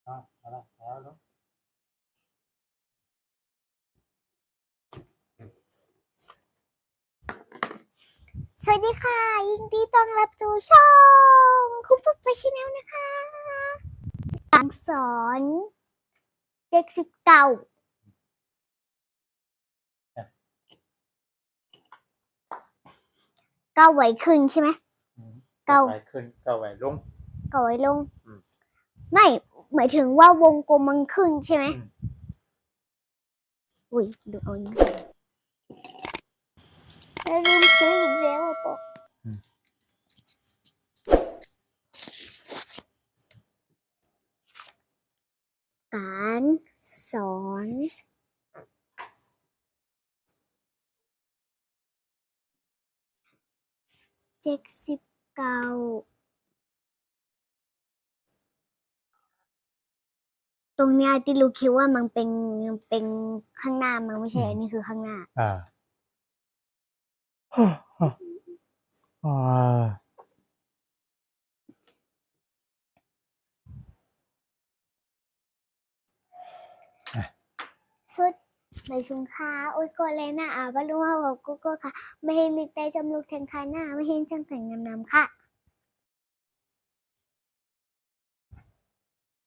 สวัสดีค่ะยินดีต้อนรับสู่ช่องคุณปุ๊บไปชแนลนะคะการสอนเด็ก19เก้าไหวขึ้นใช่ไหมเก้าไหวขึ้นเก้าไหวลงเก้าไหวลงไม่หมายถึงว่าวงกลมมันขึ้นใช่ไหมอุ้ยดูเอานี้แล้วลืมซื้ออีกแล้วอ่ะปอการสอนเด็ก19ตรงเนี้ยที่รู้คิดว่ามันเป็นข้างหน้ามันไม่ใช่อันนี้คือข้างหน้าสุดในชุมค้าโอ้ยก็เลยนะบรรลุว่าบอกก็ค่ะไม่เห็นมีแต่จำลูกแทงคาหน้าไม่เห็นจังแต่งงามๆค่ะ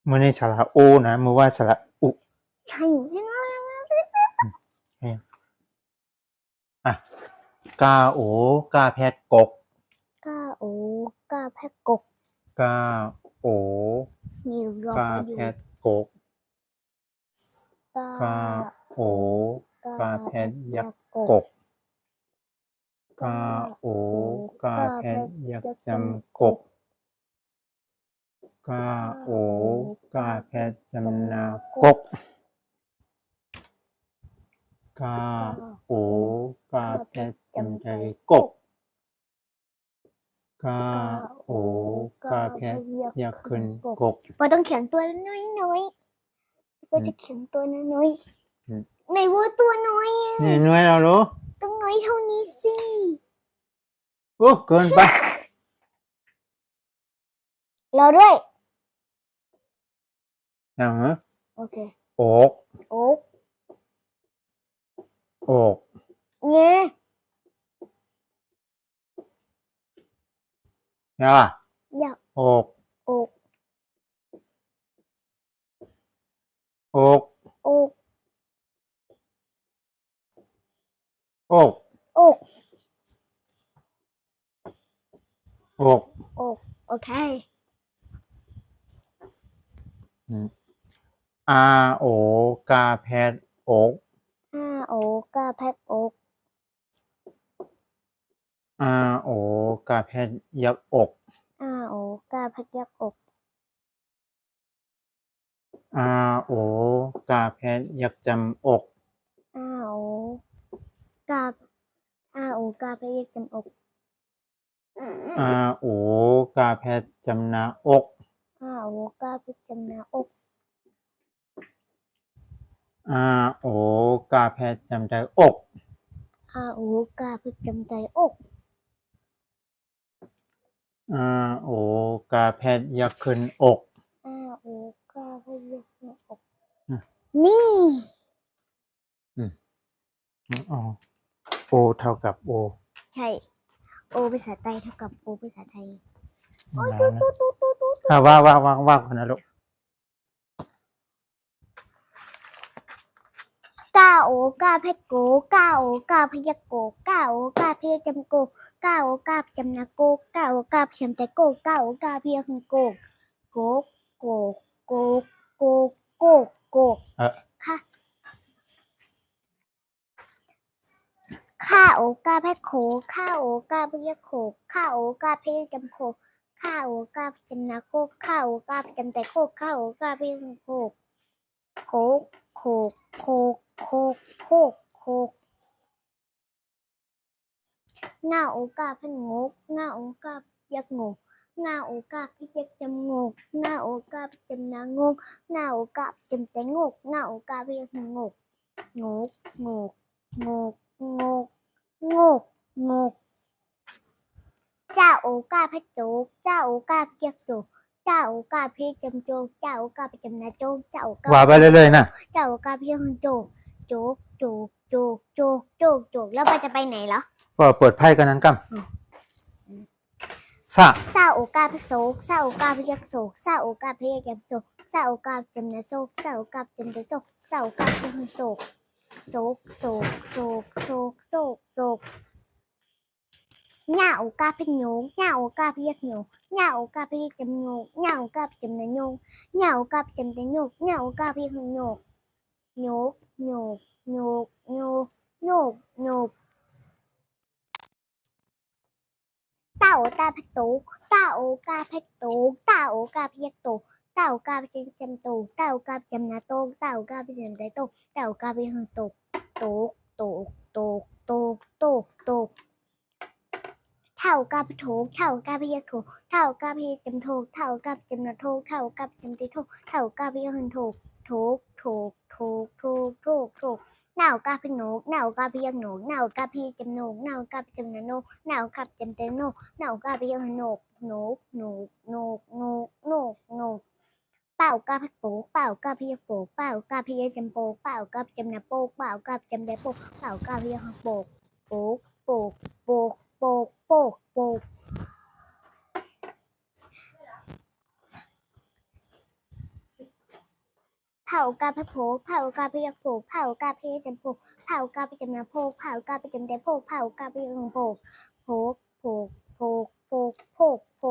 มื่อในสระโอนะมือว่าสระอุใช่กาโอกาแพทกกก้าโอกาแพทกกกาโอมีรอก าแพทกกกาโอกาแพทยักกกกาโอกาแพทยักจำกกกาโอกาแพทจำนากกกาโอกาแพทจำใจกกกาโอกาแพทยักขึ้นกกพอต้องเขียนตัวน้อยก็จะเขียนตัวน้อยในว่าตัวน้อยนี่น้อยเรารู้ต้องน้อยเท่านี้สิโอ้เกินไปรอด้วยอย่างเหรอโอเคอกเงี้ยอยากอกอกโอเคอาโอกาแพทอกโอกาแพทอกอาโอกาแพทยักอกโอกาแพทยักอกอาโอกาแพทยักจำอกโอกาโอกาแพทยักจำอกอาโอกาแพทจำนาอกโอกาแพทจำนาอกอาโอกาแพทจำใจอกโอกาแพทจำใจอกโอกาแพทยักขึ้นอกโอกาแพทยักขึ้นอกนี่โอเท่ากับโอใช่โอภาษาไทยเท่ากับโอภาษาไทยว่าคนนะลูกกาโอกาแพทโกกาโอกาพยักโกกาโอกาพยักจำโกกาโอกาจำนาโกกาโอกาจำแต่โกกาโอกาพยักโกโกโกโกโกโกโกค่ะข้าโอกาแพทโขข้าโอกาพยักโขข้าโอกาพยักจำโคข้าโอกาจำนาโคข้าโอกาจำแต่โคข้าโอกาพยักโคโคโคโคโคโคโคหน้าโอกาพงกหน้าโอกายักงกหน้าโอกาพิยักจำงกหน้าโอกาจำนางกหน้าโอกาจำแต่งกหน้าโอกาพิยักงกงกงกงกงกงกงกจ้าโอกาพโจกจ้าโอกาพิยักโจก เจ้าโอกาพี่จำโจกเจ้าโอกาไปจำนาโจกเจ้าโอกา ว่าไปเรื่อยๆนะ เจ้าโอกาพี่ยังโจกโจกโจกโจกโจกโจกโจกแล้วจะไปไหนเหรอ ก็เปิดไพ่กันนั้นกัซะ ซาโอกาพี่โศกซาโอกาพี่ยักโศกซาโอกาพี่ยักโศกซาโอกาจำนาโศกซาโอกาจำนาโศกซาโอกาพี่ยังโศกโศกโศกโศกโศกโศกโศกnhà ổ ca phê nhố nhà ổ ca phê giấc nhố nhà ổ ca phê chấm nhố nhà ổ ca chấm nà nhố nhà ổ ca chấm té nhố nhà ổ ca phê hưng nhố nhố nhố nhố nhố nhố nhố ta ổ ta phê tố ta ổ ca phê tố ta ổ ca phê giấc tố ta ổ ca phê chấm tố ta ổ ca chấm nà tô ta ổ ca phê chấm té tô ta ổ ca phê hưng tố tố tố tố tố tố tốเท่ากับถูกเท่ากับเรียกถูกเท่ากับเรียกจำถูกเท่ากับจำนวนถูกเท่ากับจำตีถูกเท่ากับเรียกหันถูกถูกถูกถูกถูกถูกถูกเน่ากับพี่หนูเน่ากับเรียกหนูเน่ากับพี่จำหนูเน่ากับจำนวนหนูเน่ากับจำเตหนูเน่ากับเรียกหันหนูหนูหนูหนูหนูหนูหนูเป่ากับพี่โป๊เป่ากับพี่โป๊เป่ากับพี่จำโป๊เป่ากับจำนาโป๊เป่ากับจำได้โป๊เป่ากับเรียกหันโป๊โป๊โป๊โป๊โป๊โป๊โป๊เผากาพะโผเผากาพยักโผเผากาพยักจำโผเผากาพจำนาโผเผากาพจำได้โผเผากาพยักโผโผโผโผโผโผโผ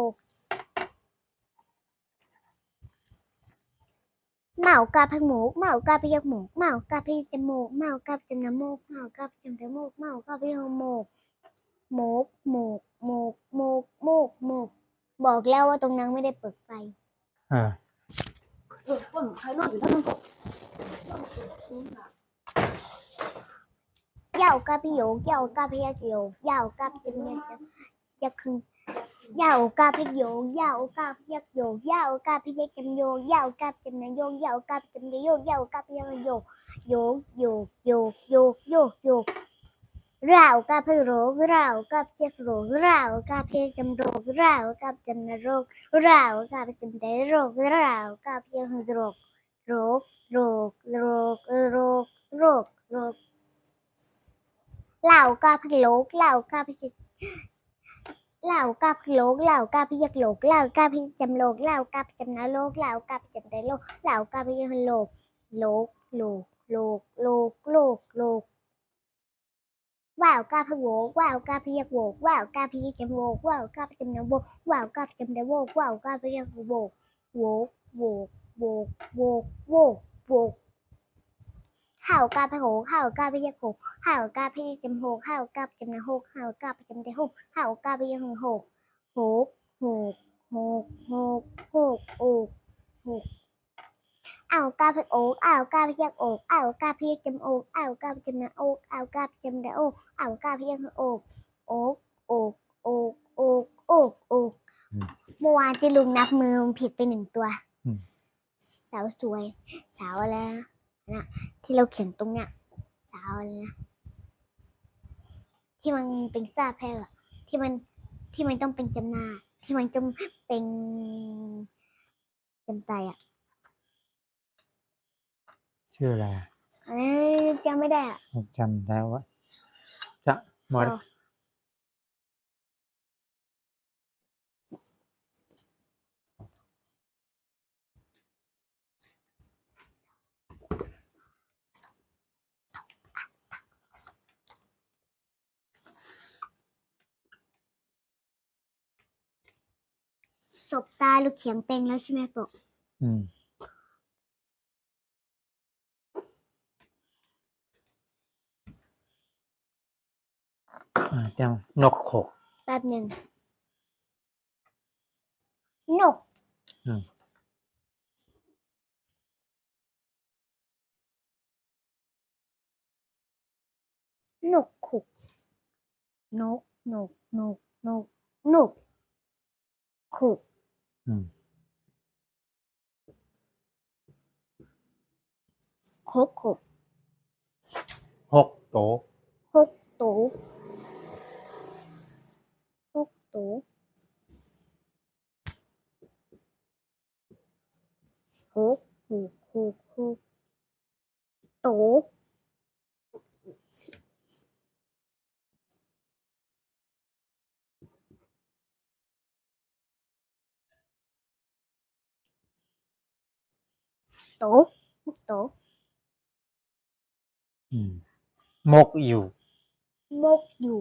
เมากาพะหมูเมากาพยักหมูเมากาพยักจมูกเมากาจำนาโมกเมากาจำได้โมกเมากาพยักโมกโมกโมกโมกโมกโมกโมกบอกแล้วว่าตรงนั้นไม่ได้เปิดไฟ ว่าหนูใช้รถอยู่แล้วมันก็ Dầu cà phê dụ, dầu cà phê dụ, dầu cà phê giật dầu cà phê dụ, dầu cà phê dụ, dầu cà phê chấm vô, dầu cà phê này vô, dầu cà phê chấm vô, dầu cà phê dụ, dụ. Rau cà phê rổ, rau cà phê rổ, rau cà phê chấm rổ, rau cà phê chấm rổ, rau cà phê chấm đế rổ, rau cà phê rổ. Lào ca phê lố lào ca phê lào ca phê lố lào ca phê giật lố lào ca phê chấm lố lào ca phê chấm ná lố lào ca phê chấm đáy lố lào ca phê lố lố lố lố lố lố lố vào ca phê gỗ vào ca phê giật gỗ vào ca phê chấm gỗ vào ca phê chấm ná gỗ vào ca phê chấm đáy gỗ vào ca phê giật gỗ gỗ gỗ gỗ gỗ gỗ gỗ hào ca phê hổ hào ca phê giật hổ hào ca phê chấm hổ hào ca phê chấm ná hổ hào ca phê chấm đáy hổ hào ca phê giật hổ hổ hổ hổ hổ hổ hổ hổ ảo ca phê ổ ảo ca phê giật ổ ảo ca phê chấm ổ ảo ca phê chấm ná ổ ảo ca phê chấm đáy ổ ảo ca phê giật ổ ổ ổ ổ ổ ổ ổ เมื่อวานที่ลุงนับมือผิดไปหนึ่งตัวสาวสวยสาวอะไรนะที่เราเขียนตรงเนี้ยสาวอะไรนะที่มันเป็นซาแพร่ที่มันต้องเป็นจำนาที่มันต้องเป็นจำใจอ่ะ ชื่ออะไร จำไม่ได้อ่ะ จำได้ว่าจะหมด ศบตาลูกเขียงเป็นแล้วใช่ไหมปก จังนกขก แป๊บหนึ่งนกนกขุกนกนกนกนกนกขุกคกขุก หกโต ฮกตูฮกตู หกหกหกหกโตโตโต มกอยู่ มกอยู่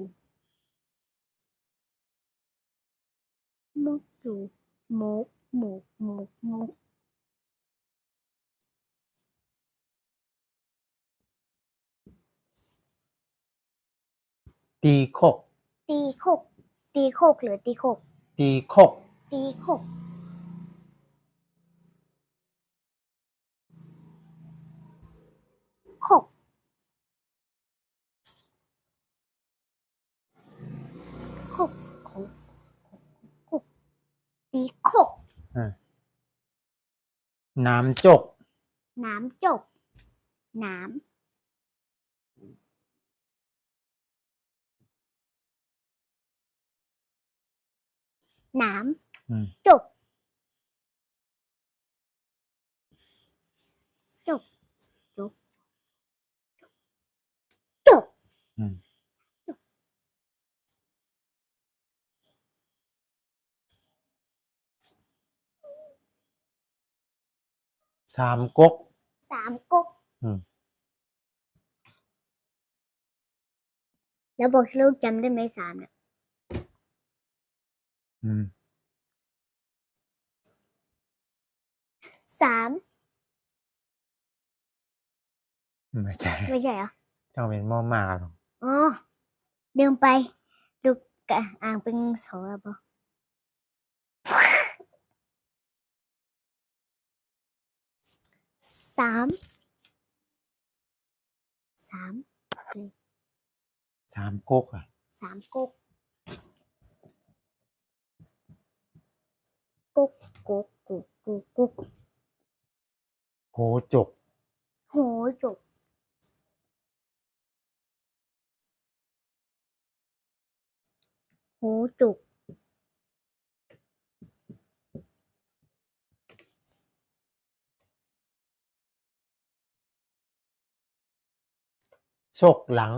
มกอยู่มกมกมกมก ตีคก ตีโคกตีโคกหรือตีโคก ตีคก ตีโคกโคกโคกโคกโคกตีโคก น้ำจก น้ำจกน้ำน้ำจกจกจกจก สามก๊ก สามก๊ก แล้วบอกให้ลูกจำได้ไหมสามเนี่ย สาม ไม่ใช่ ไม่ใช่เหรอ ต้องเป็นหม้อหมาหรอก อ๋อลืมไปลูกกะอ่างเป็นสองแล้วปะสามสาม สามก๊กอ่ะ สามก๊กก๊กก๊กก๊กก๊กก๊ก โหจก โหจกโหจก ชกหลัง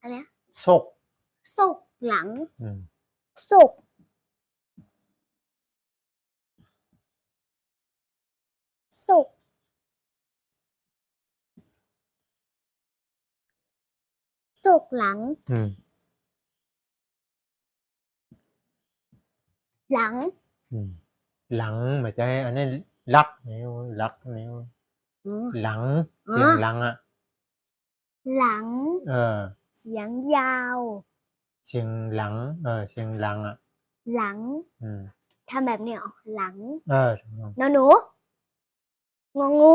อะไรนะ ชก ศกหลัง ศกศกศกหลัง หลัง หลังเหมือนจะอันนี้ลักนิ้วลักนิ้ว อ๋อ หลังเสียงหลังอ่ะ หลัง เสียงยาว เชียงหลัง เชียงหลังอ่ะ หลังทำแบบนี้เหรอหลังนหนูงองู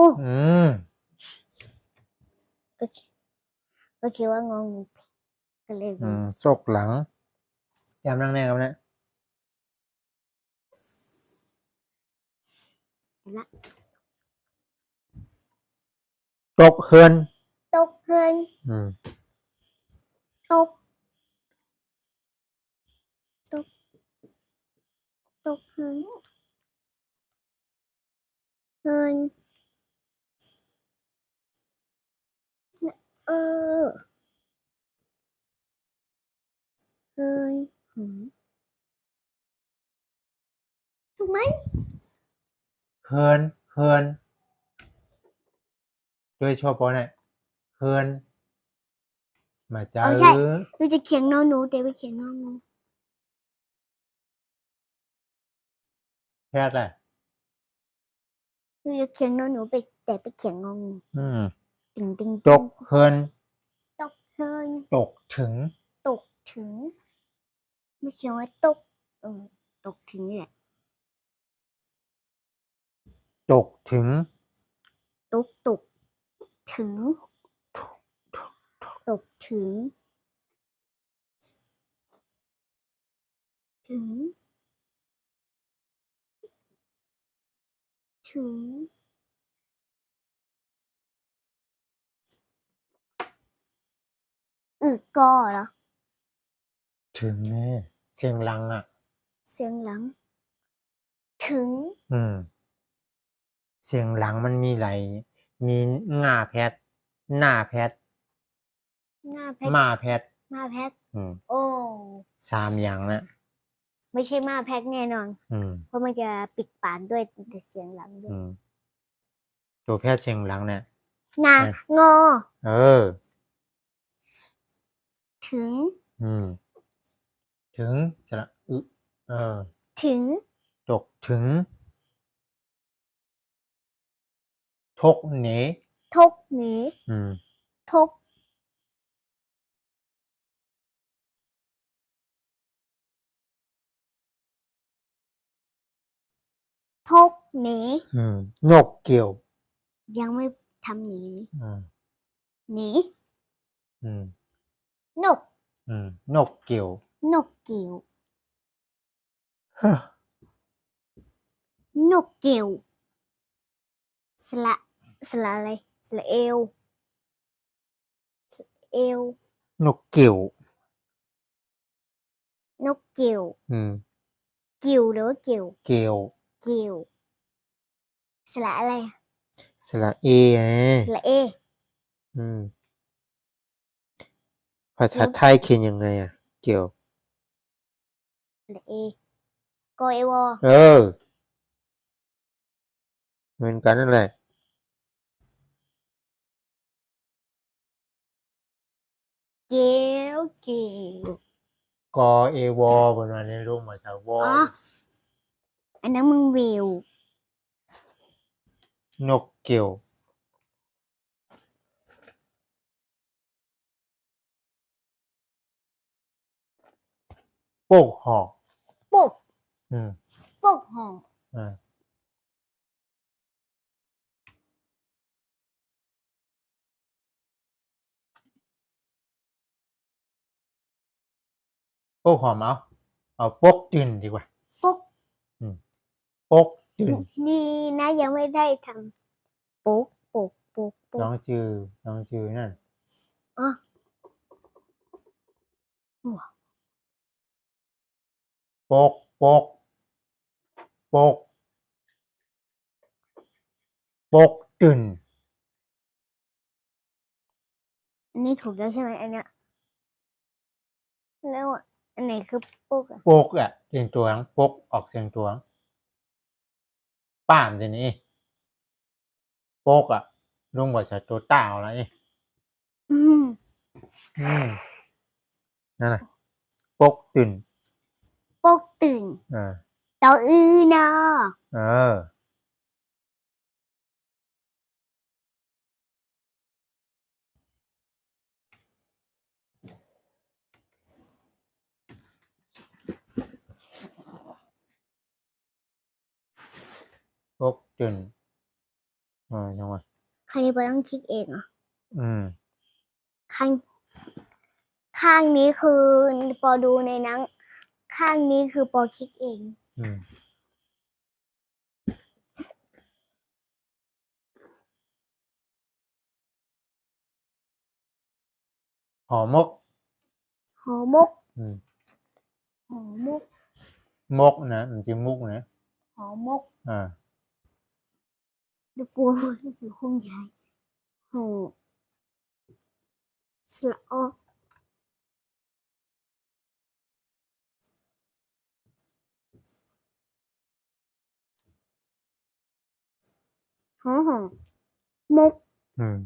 ก็คิดว่างองูก็เลย ชกหลังยามนั่งแน่ครับเนี่ยตกเฮือน ตกเฮือนตกตกเฮือนเฮือนเออเฮือนถูกไหม เฮือนเฮือนโดยเฉพาะเนี่ยเฮือนมาเจอ ไม่ใช่เราจะเขียนนหนูแต่ไปเขียนนองู แพทย์แหละ เราจะเขียนนหนูไปแต่ไปเขียนงองูติงติง ตกเฮือน ตกเฮือน ตกถึง ตกถึงไม่เขียนว่าตกตกถึงนี่แหละ ตกถึง ตกถึงตกถึงถึงก็เหรอ ถึงแน่เชียงหลังอ่ะ เสียงหลังถึง เสียงหลังมันมีไหลายมีง่าแพทหน้าแพท หน้าแพท มาแพท หน้าแพท อืม โอ้ 3อย่างนะ ไม่ใช่หน้าแพทแน่นอน อืม เพราะมันจะปิดปากด้วยแต่เสียงหลังด้วย อืมตัวแพทย์เสียงหลังเนี่ย งางอ เออ ถึง อืม ถึงสระอึเออ ถึง ตกถึง ทกเหน ทกหนี อืม ทกทกหนี อืม นกเกี่ยว ยังไม่ทำหนี อืม หนี อืม นก อืม นกเกี่ยว นกเกี่ยว เฮ้อน กเกี่ยว สละอะไร สละเอว เอว นกเกี่ยว นกเกี่ยว อืม กิ่วหรือว่าเกี่ยว เกี่ยว เกี่ยว สละอะไร สระเอไง สละเอ อืม ภาษาไทยเขียนยังไงอ่ะ เกี่ยว สละเอกอเอวอ เออ เหมือนกันนั่นแหละ เกี่ยวเกี่ยว กอเอวอประมาณนี้รู้มาจากวอ อ๋อ อันนั้นมึงวิวน กเกี่ยว โป๊กหอก ปก อืม ปกห้อง อ่า โป๊กหอมเอาโป๊กตื่นดีกว่า ปก โป๊กตื่น นี่นะยังไม่ได้ทำปกปกปกป น้ ก องจือนั่น อ๋อ โป๊กโป๊กโป๊กโป๊กตื่น อันนี้ถูกแล้วใช่ไหมอันเนี้ยแล้วอันไหนคือปกอะ โป๊กอ่ะเสียงตัวงโป๊กออกเสียงตัวงป้ามจะนี่โป๊กอ่ะลุงว่าจะตัวต้าอะไร อืม อืมนั่นแหละโป๊กตื่น ปกตื่น อ่า ต่ออือนะ เออ โป๊กตื่นจังหวะ ใครนี้ปอต้องคิดเองเหรอ่ะ อืม ข้างนี้คือปอดูในหนังข้างนี้คือปอคิดเอง อืม หอมก หอมก อืม หอมก มกนะมันจะมุกนะ หอมก อ่า ดูกลัวมันสีคุ้มใหญ่หอสละออหอมก อืม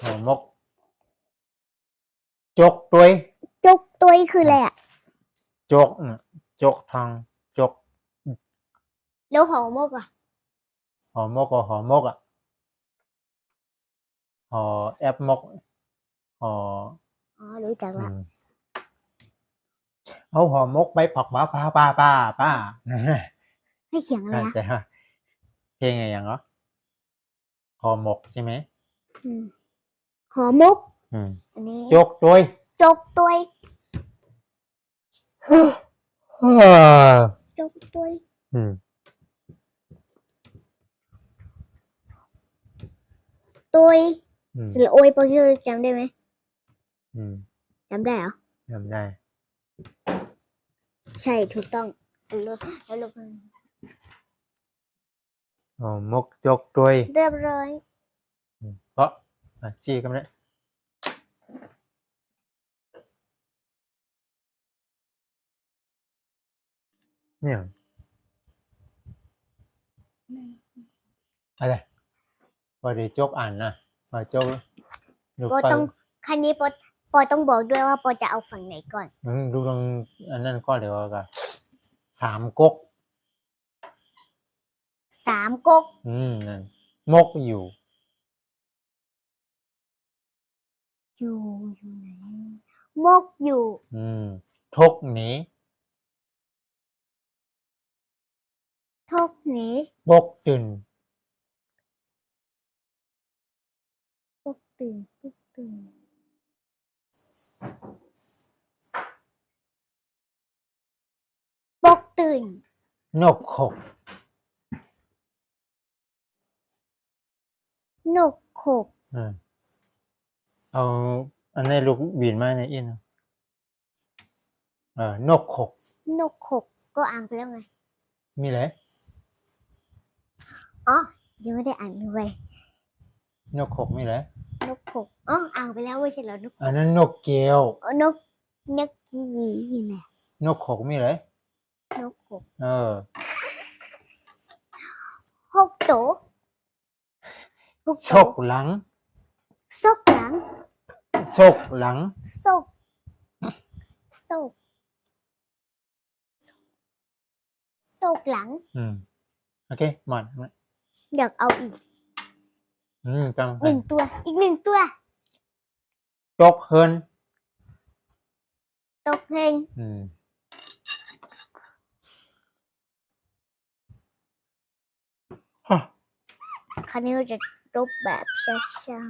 หอมก จกตัวย จกตัวคืออะไรอ่ะ จกน่ะจกทางจก แล้วหอมกอ่ะ หอมกก็หอมกอ่ะหอแอปมกหอ อ๋อรู้จัก อื ละ มเอาหอมกไปผักป้า ให้เขียนอะไรนะ แต่ว่าเพลงไงอย่างเหรอหอมกใช่ไหม อืมหอมก อืม อันนี้ จกตัวย จกตัว จกตัว อืม ตัว อืม สระโอยโปรที่เราจำได้ไหม อืม จำได้เหรอ จำได้ ใช่ถูกต้องแล้วลูก อ๋อมกจกด้วย เรียบร้อย เพราะจี้กันเลยเนี่ยอะไรพอได้จบอ่านนะพอจบดู โปร ไป ต้องคันนี้โปรต้องบอกด้วยว่าโปรจะเอาฝั่งไหนก่อน ดูตรงอันนั้นก็เดี๋ยวก็3 ก๊ก 3ก๊ก นั่นมกอยู่ อยู่ไหนมกอยู่ ทกหนี ทกหนี บกตื่น ปกตื่นปกตื่นปกตื่น นกขก นกขก เอาอันนี้ลูกบีนมาในอินนกขก นกขกก็อ่านไปแล้วไง มีอะไร อ๋อยังไม่ได้อ่านเลย นกขกมีอะไร นกขกอ๋ออ่านไปแล้วไม่ใช่เหรอนกข อัน ก นั้นนกเกลียวน กกี่ไง นกขกมีอะไร นกขก หกโตหก ช โต กหลัง ซกหลัง ชกหลัง ซกซกซกหลัง โอเคหมด อยากเอาอีก จัง หนึ่งตัว อีกหนึ่งตัว จกเฮิน ตกเพลง ฮะ คราวนี้เราจะรบแบบช้า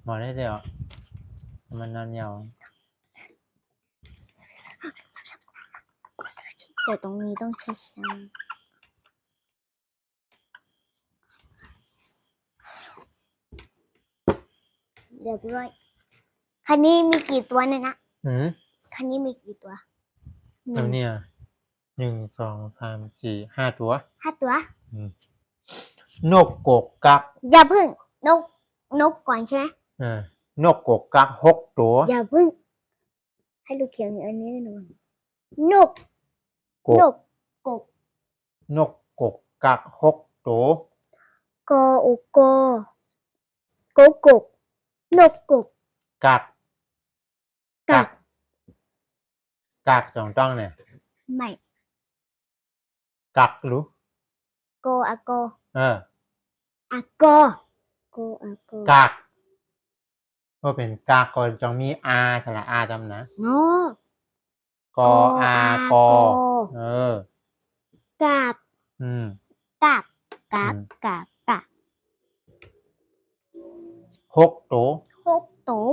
หมดได้เดียวมันนานยาว ๆแต่ตรงนี้ต้องช้าๆเรียบร้อยคันนี้มีกี่ตัวเนี่ยนะคันนี้มีกี่ตัว แล้วเนี่ย1 2 3 4 5 ตัว 5 ตัว นกกกกัก อย่าพึ่งนกก่อนใช่ไหม นกกกกัก6 ตัว อย่าพึ่ง ให้ลูกเขียนอันนี้หน่อยนก ก น ก กกก นกกกกัก6 ตัว กออุกกกกนกกก กัก กัก กักจงต้องเนี่ย ไม่ กักหรือ โกอากอ อากอโกอากอ กักก็เป็นกักก็จงมีอาสระอาจำนะ โน กออากอ กาบ กาบกาบกาบกาบ 6 ตัว 6 ตัว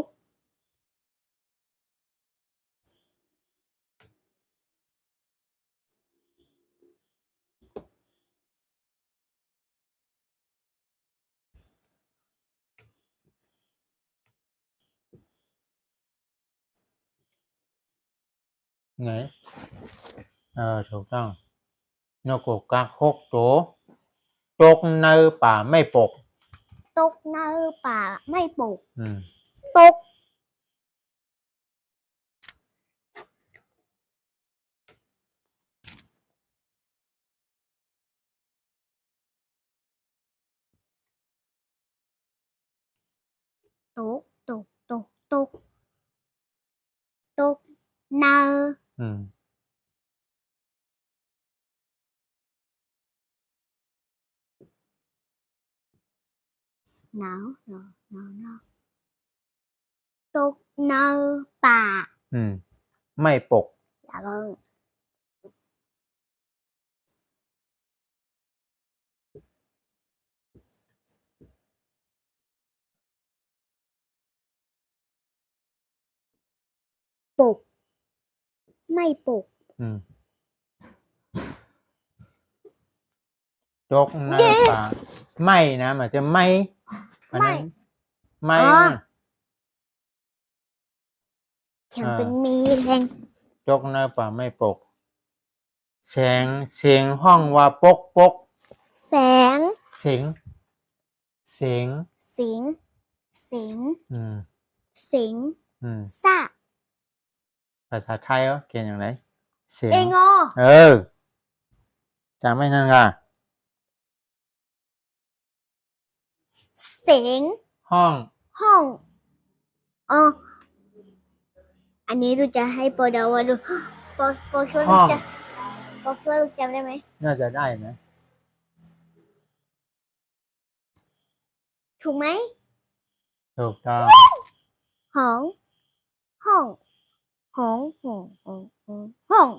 ไหนถูกต้องนกกกกัก6 ตัวตกในป่าไม่ปก ตกในป่าไม่ปลูก ตกตกตกตกตกตกในหนาวตกในป่า ไม่ปก อย่าเพิ่งปลูกไม่ปลูก จกในป่าไม่นะมันจะไม่อันนั้นไม่ อ๋อ นะ ฉันเป็นมีแรง จกในป่าไม่ปกเสียงห้องว่าปกปก แสง เสียง สิงสิง อืม สิง อืม ซา ภาษาไทยเขียนอย่างไรเสีย เอง งอ จำไม่ทันค่ะ เสียง ห้อง ห้องอ๋ออันนี้ดูจะให้โปรเดาว่าดูโปรช่วยลูกจะโปรช่วยลูกจำได้ไหม น่าจะได้ไหม ถูกไหม ถูกต้อง ห้องห้องห้องห้องห้องห้อง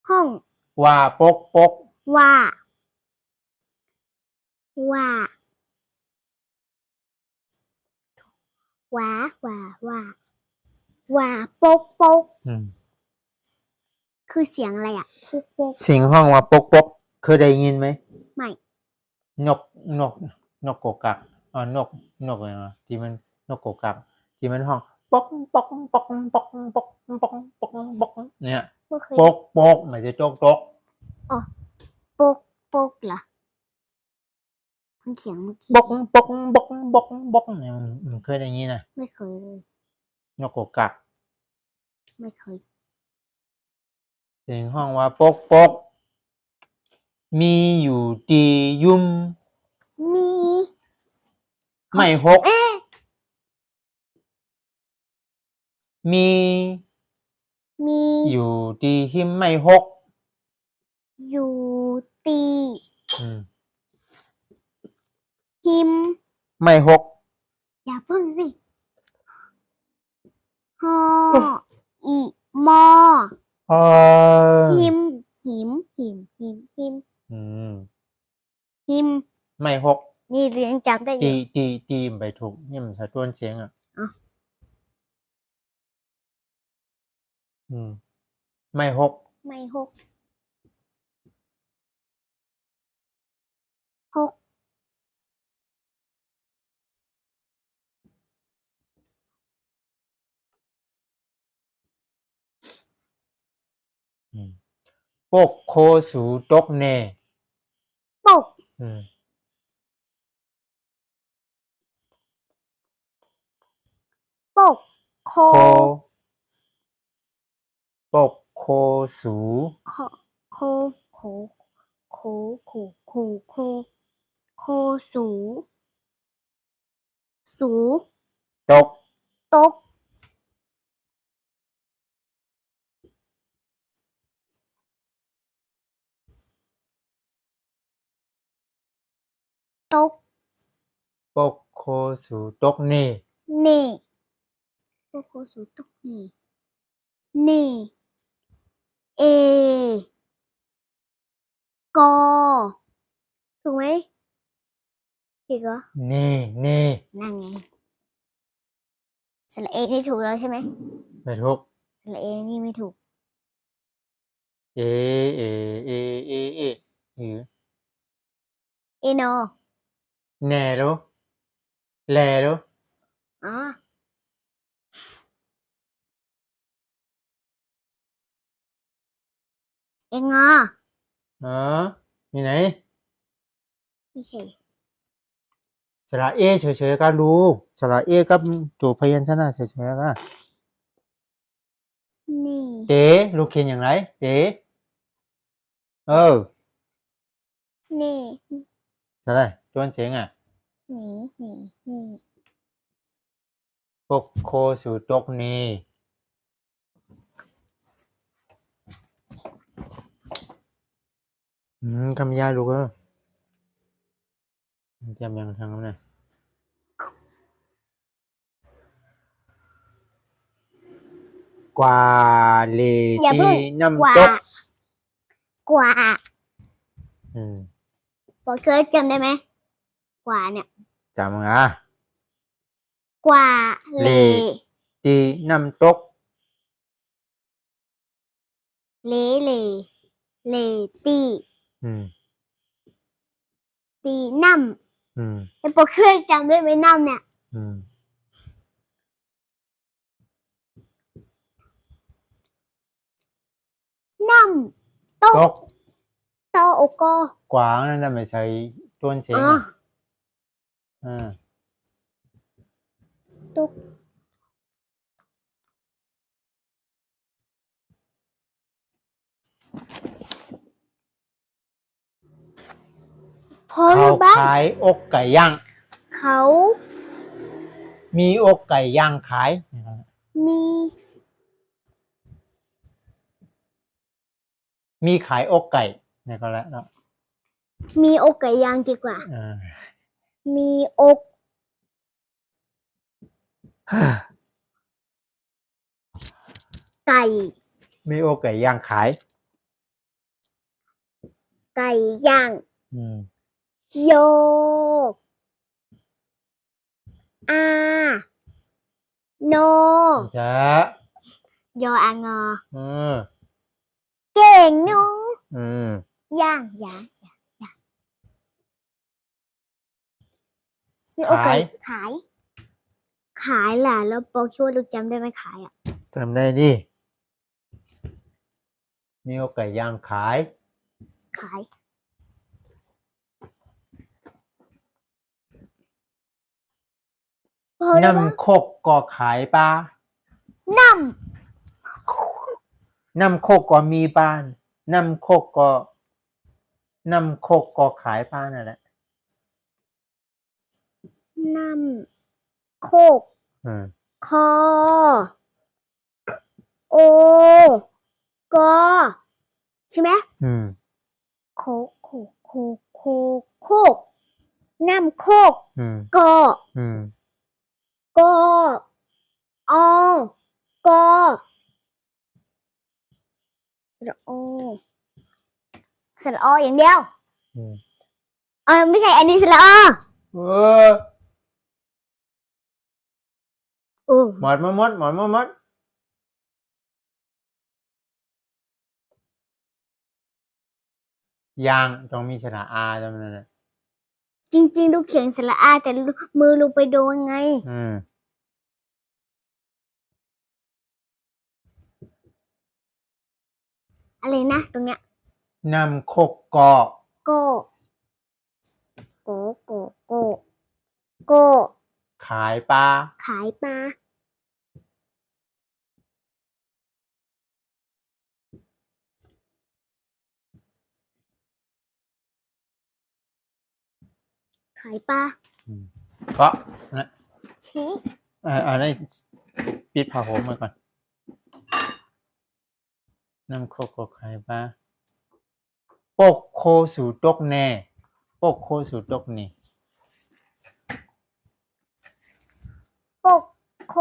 ห้อง ว่าปกปก ว่าว่าว่าว่าว่าว่าโป๊กโป๊ก อืม คือเสียงอะไรอ่ะโป๊กโป๊ก เสียงห้องว่าปกปกเคยได้ยินไหม ไม่ นกนกกกักนกอะไรนะที่มันนกกกักที่มันห้องปกปกปกปกปกปกปกปกเนี่ย ไม่เคย ปกปกหมายจะโจกจก โป๊กโป๊กเหรอมันเขียงเมื่อกี้ ปกปกปกปกปกเนี่ยมันเคยได้ยินนะ ไม่เคยเลย นกกกัก ไม่เคย เสียงห้องว่าปกปกมีอยู่ดียุ่ม มี ไม่หก เอ๊ะ มี มี อยู่ดีหิมไม่หก อยู่ตี อืม หิม ไม่หก อย่าพึ่งสิฮออีมอ เออ หิมหิมหิมหิมหิม อืม หิม ไม่หก นี่เรียนจำได้อ ตี ยู่ ตีไปถูกนี่มันสะท้อนเสียงอ่ะ อ่ะ อืม ไม่หก ไม่หกหก ปกโคสูตกเน ปก อืม ปกโค โคปกโคสู โคโคโคโคโคโคโคโคสูสู ตก ตกตก ปกโคสูตกเน เน่ปกโคสูตกเน่เน่เอกอถูกไหมถูกเหรอ เนเน นั่นไงสระเอนี่ถูกแล้วใช่ไหม ไม่ถูก สระเอนี่ไม่ถูก เอเอเอเอเอหรือ เอนอ แน่รู้แลรู้ อ๋อเองอ่ะ อ๋อมีไหน ไม่ใช่ สระเอเฉยๆก็รู้สระเอกับตัวพยัญชนะเฉยๆก็ นี่ เต๋ลูกเขียนอย่างไรเต๋นี่ ใช่ไหมตัวเสียงอ่ะ นี่ ปกโคสูตกนีคำยาลูกจำยังทางนั้นเลยกว่าเล อย่า ที่ เพิ่ง น้ำ กว่า ตก กว่า อืม บอกเคยจำได้ไหมกว่าเนี่ย จำอ่ะ กว่าเล ที่น้ำตก เลเลตี อืม ตีน้ อืม ำไอ้โปรเครื่องจำได้ไหมน้ำเนี่ย อืม น้ำโต๊ะ ตก โตโอกอก วางนั่นน่ะไม่ใช่ต้นเสียง อ๋อ อ่ะอ่า โต๊ะพอห เขา รือบ้าง ขายอกไก่ย่าง เขา มีอกไก่ย่างขาย มี มีขายอกไก่เนี่ยก็แล้วเนาะ มีอกไก่ย่างดีกว่า อ่า มีอก ไก่ มีอกไก่ย่างขาย ไก่ย่าง อืม โยอาโน จ้า โยอางอ อืม เก่งหนู อืม ย่างมีอกไก่ขาย ขายล่ะแล้วโปคิดว่าลูกจำได้ไหมขายอ่ะ จำได้ดิ มีอกไก่ย่างขาย ขายพอแล้วปะ น้ำโคกก็ขายปลา น้ น้ำโคกก็มีปลาน้ำโคกก็ขายปลานั่นแหละ ำน้ำโคก อืม คอโอ กอใช่ไหม อืม โคกน้ำโคก อืม กอ อืม กออกอสระโอสระออย่างเดียว อืม ไม่ใช่อันนี้สระอ เออ โอ้ หมดหมดยางต้องมีชนะอาจำนั่นแหละ จริงๆลูกเขียนสระอาแต่มือลูกไปโดนไง อืม อะไรนะตรงเนี้ย น้ำโคกก็ โกโกโกโกโก ขายปลา ขายปลาขายปลา ก็นะ ชี้ ได้ปิดผ้าห่มมาก่อน น้ำโคกก็ขายปลาปกโคสู่ตกแน่ปกโคสู่ตกนี่ ปกโค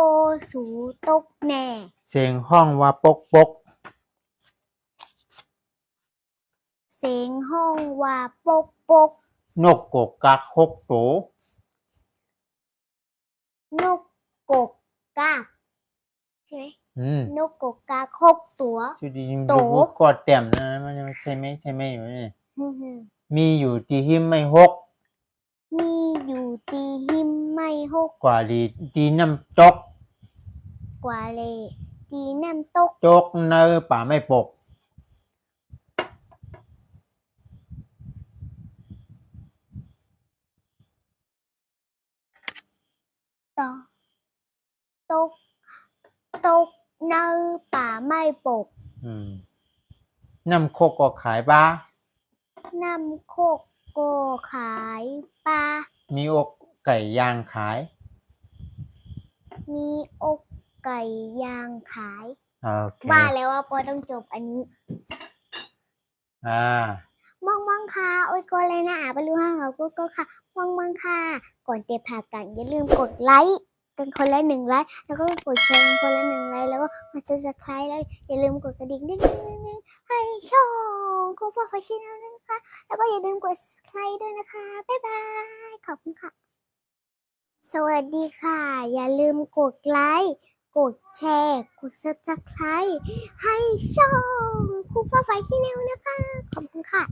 สูตกแน่ เสียงห้องว่าปก เสียงห้องว่าปก นกกกกักหกโต นกกกกากใช่ไหม อืม นกกกกากหกตัว ชุดดี โต ดูกอดแต้มนะมันใช่ไหมอยู่นี่ ฮึ่ม มีอยู่ที่หิมไม่หก ๆมีอยู่ตีหิมไม่หก กว่าดีน้ำตก กว่าเลยตีน้ำตก ตกเนอป่าไม่ปก ต่อตกตกเนอป่าไม่ปก อืม น้ำโคกก็ขายปลา น้ำโคกโกขายปลา มีอกไก่ย่างขาย มีอกไก่ย่างขาย โอเค ว่าแล้วว่าปอต้องจบอันนี้ มองค่ะโอ้ยก็เลยนะไปรู้ห้างเขาก็ค่ะมองค่ะ ก่อนเตะผ่ากันอย่าลืมกดไลค์กันคนละ1 ไลค์แล้วก็กดแชร์คนละ1 ไลค์แล้วก็มาsubscribeแล้วอย่าลืมกดกระดิ่งดิ้งให้ช่องครูพ่อไฟชินแล้วนะคะ แล้วก็อย่าลืมกด subscribe ด้วยนะคะ บ๊ายบาย ขอบคุณค่ะ สวัสดีค่ะ อย่าลืมกดไลค์กดแชร์กด subscribe ให้ช่องครูพ่อไฟชินแล้วนะคะ ขอบคุณค่ะ